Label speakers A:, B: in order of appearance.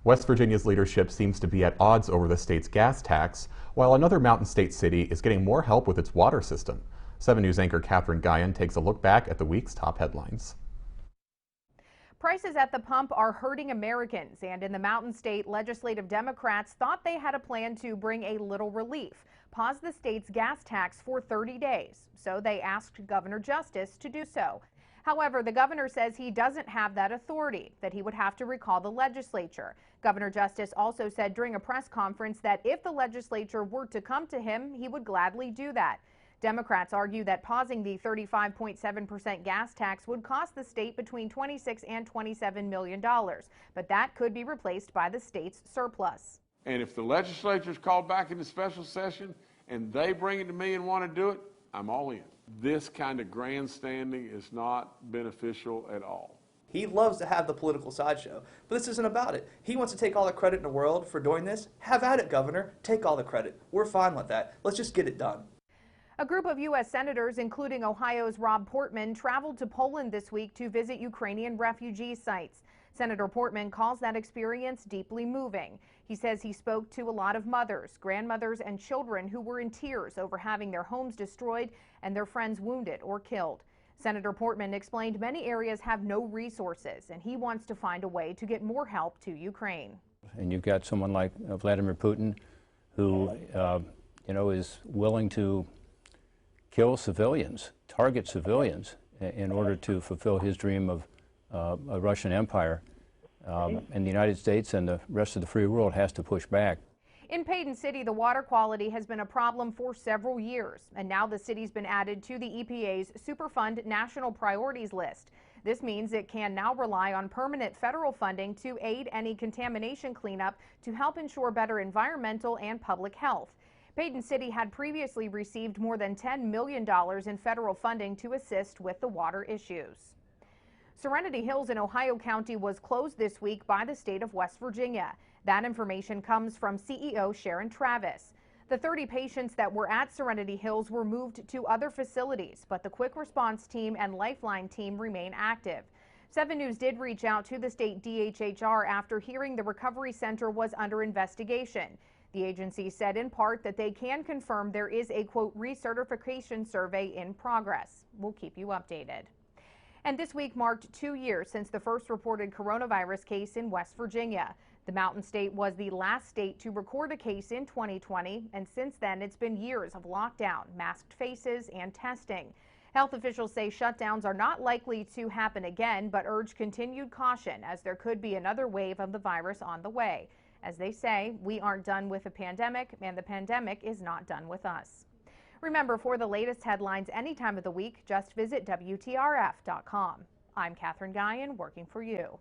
A: West Virginia's leadership seems to be at odds over the state's gas tax, while another mountain state city is getting more help with its water system. 7 News anchor Katherine Guyon takes a look back at the week's top headlines.
B: Prices at the pump are hurting Americans, and in the Mountain State, legislative Democrats thought they had a plan to bring a little relief, pause the state's gas tax for 30 days. So they asked Governor Justice to do so. However, the governor says he doesn't have that authority, that he would have to recall the legislature. Governor Justice also said during a press conference that if the legislature were to come to him, he would gladly do that. Democrats argue that pausing the 35.7% gas tax would cost the state between $26 and $27 million, but that could be replaced by the state's surplus.
C: And if the legislature is called back into special session and they bring it to me and want to do it, I'm all in. This kind of grandstanding is not beneficial at all.
D: He loves to have the political sideshow, but this isn't about it. He wants to take all the credit in the world for doing this. Have at it, Governor. Take all the credit. We're fine with that. Let's just get it done.
B: A group of U.S. senators, including Ohio's Rob Portman, traveled to Poland this week to visit Ukrainian refugee sites. Senator Portman calls that experience deeply moving. He says he spoke to a lot of mothers, grandmothers, and children who were in tears over having their homes destroyed and their friends wounded or killed. Senator Portman explained many areas have no resources, and he wants to find a way to get more help to Ukraine.
E: And you've got someone like Vladimir Putin who, is willing to kill civilians, target civilians in order to fulfill his dream of a Russian empire. And the United States and the rest of the free world has to push back.
B: In Payton City, the water quality has been a problem for several years, and now the city's been added to the EPA's Superfund National Priorities list. This means it can now rely on permanent federal funding to aid any contamination cleanup to help ensure better environmental and public health. Payton City had previously received more than $10 million in federal funding to assist with the water issues. Serenity Hills in Ohio County was closed this week by the state of West Virginia. That information comes from CEO Sharon Travis. The 30 patients that were at Serenity Hills were moved to other facilities, but the quick response team and Lifeline team remain active. 7 News did reach out to the state DHHR after hearing the recovery center was under investigation. The agency said in part that they can confirm there is a, quote, recertification survey in progress. We'll keep you updated. And this week marked 2 years since the first reported coronavirus case in West Virginia. The Mountain State was the last state to record a case in 2020, and since then it's been years of lockdown, masked faces, and testing. Health officials say shutdowns are not likely to happen again, but urge continued caution as there could be another wave of the virus on the way. As they say, we aren't done with the pandemic, and the pandemic is not done with us. Remember, for the latest headlines any time of the week, just visit WTRF.com. I'm Katherine Guyon, working for you.